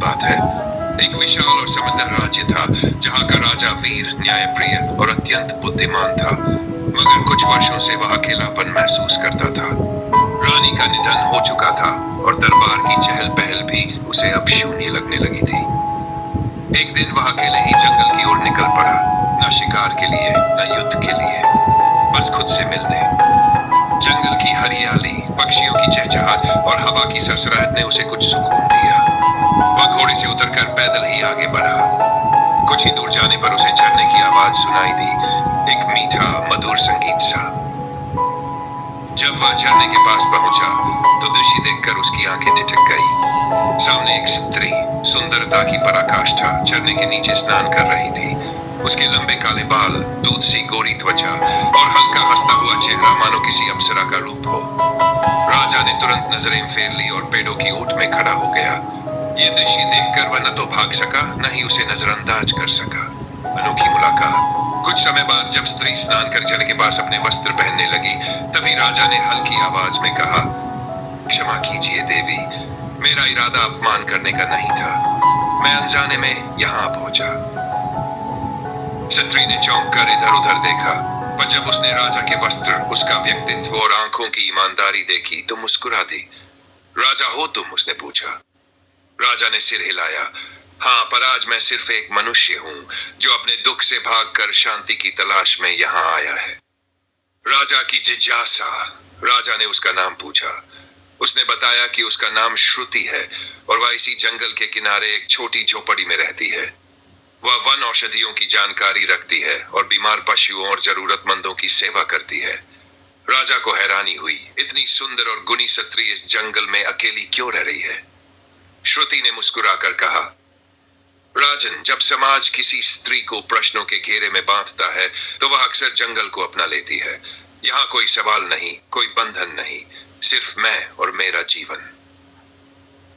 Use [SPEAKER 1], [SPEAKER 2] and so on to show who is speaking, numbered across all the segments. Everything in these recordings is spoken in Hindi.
[SPEAKER 1] बात है। एक विशाल और समृद्ध राज्य था जहाँ का राजा वीर, न्यायप्रिय और अत्यंत बुद्धिमान था, मगर कुछ वर्षों से वह अकेलापन महसूस करता था। रानी का निधन हो चुका था और दरबार की चहल पहल भी उसे अब शून्य लगने लगी थी। एक दिन वह अकेले ही जंगल की ओर निकल पड़ा, न शिकार के लिए न युद्ध के लिए, बस खुद से मिलने। जंगल की हरियाली, पक्षियों की चहचहाट और हवा की सरसराहट ने उसे कुछ सुकून दिया। वह घोड़े से उतरकर पैदल ही आगे बढ़ा। कुछ ही दूर जाने पर उसे झरने की आवाज सुनाई दी, एक मीठा मधुर संगीत सा। जब वह झरने के पास पहुंचा तो दृश्य देखकर उसकी आंखें ठिठक गई। सामने एक स्त्री सुंदरता की पराकाष्ठा झरने के नीचे स्नान कर रही थी। उसके लंबे काले बाल, दूध सी गोरी त्वचा और हल्का हंसता हुआ चेहरा मानो किसी अप्सरा का रूप हो। राजा ने तुरंत नजरें फेर ली और पेड़ों की ओट में खड़ा हो गया। ये दृश्य देखकर वह न तो भाग सका न ही उसे नजरअंदाज कर सका। अनोखी मुलाकात। कुछ समय बाद जब स्त्री स्नान कर जल के पास अपने वस्त्र पहनने लगी, तभी राजा ने हल्की आवाज में कहा, क्षमा कीजिए देवी, मेरा इरादा अपमान करने का नहीं था। मैं अनजाने में यहाँ पहुंचा। स्त्री ने चौंक कर इधर उधर देखा, पर जब उसने राजा के वस्त्र, उसका व्यक्तित्व और आंखों की ईमानदारी देखी तो मुस्कुरा दी। राजा हो तुम? उसने पूछा। राजा ने सिर हिलाया। हाँ, पर आज मैं सिर्फ एक मनुष्य हूं जो अपने दुख से भागकर शांति की तलाश में यहाँ आया है। राजा की जिज्ञासा। राजा ने उसका नाम पूछा। उसने बताया कि उसका नाम श्रुति है और वह इसी जंगल के किनारे एक छोटी झोपड़ी में रहती है। वह वन औषधियों की जानकारी रखती है और बीमार पशुओं और जरूरतमंदों की सेवा करती है। राजा को हैरानी हुई, इतनी सुंदर और गुणी स्त्री इस जंगल में अकेली क्यों रह रही है। श्रुति ने मुस्कुराकर कहा, राजन, जब समाज किसी स्त्री को प्रश्नों के घेरे में बांधता है तो वह अक्सर जंगल को अपना लेती है। यहाँ कोई सवाल नहीं, कोई बंधन नहीं, सिर्फ मैं और मेरा जीवन।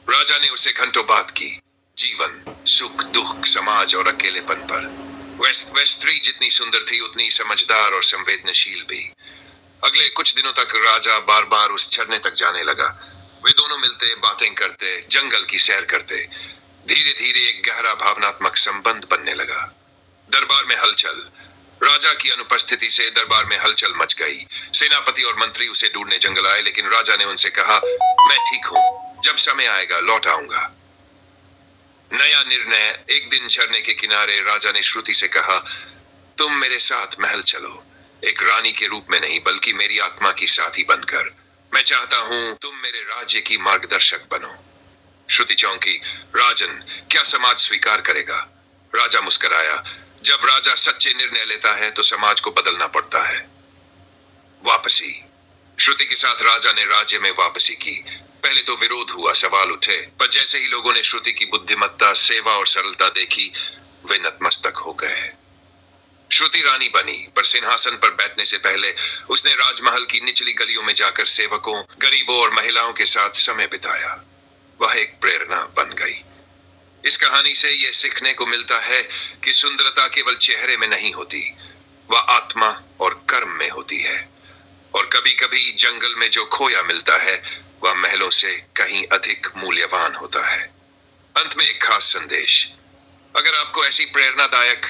[SPEAKER 1] राजा ने उससे घंटों बात की, जीवन, सुख दुख, समाज और अकेलेपन पर। वह स्त्री जितनी सुंदर थी उतनी समझदार और संवेदनशील भी। अगले कुछ दिनों तक राजा बार बार उस झरने तक जाने लगा। वे दोनों मिलते, बातें करते, जंगल की सैर करते। धीरे धीरे एक गहरा भावनात्मक संबंध बनने लगा। दरबार में हलचल। राजा की अनुपस्थिति से दरबार में हलचल मच गई। सेनापति और मंत्री उसे ढूंढने जंगल आए, लेकिन राजा ने उनसे कहा, मैं ठीक हूं, जब समय आएगा लौट आऊंगा। नया निर्णय। एक दिन झरने के किनारे राजा ने श्रुति से कहा, तुम मेरे साथ महल चलो, एक रानी के रूप में नहीं बल्कि मेरी आत्मा की साथी बनकर। मैं चाहता हूं तुम मेरे राज्य की मार्गदर्शक बनो। श्रुति चौंकी। राजन, क्या समाज स्वीकार करेगा? राजा मुस्कुराया। जब राजा सच्चे निर्णय लेता है तो समाज को बदलना पड़ता है। वापसी। श्रुति के साथ राजा ने राज्य में वापसी की। पहले तो विरोध हुआ, सवाल उठे, पर जैसे ही लोगों ने श्रुति की बुद्धिमत्ता, सेवा और सरलता देखी, वे नतमस्तक हो गए। श्रुति रानी बनी, पर सिंहासन पर बैठने से पहले उसने राजमहल की निचली गलियों में जाकर सेवकों, गरीबों और महिलाओं के साथ समय बिताया। वह एक प्रेरणा बन गई। इस कहानी से यह सीखने को मिलता है कि सुंदरता केवल चेहरे में नहीं होती, वह आत्मा और कर्म में होती है। और कभी कभी जंगल में जो खोया मिलता है वह महलों से कहीं अधिक मूल्यवान होता है। अंत में एक खास संदेश। अगर आपको ऐसी प्रेरणादायक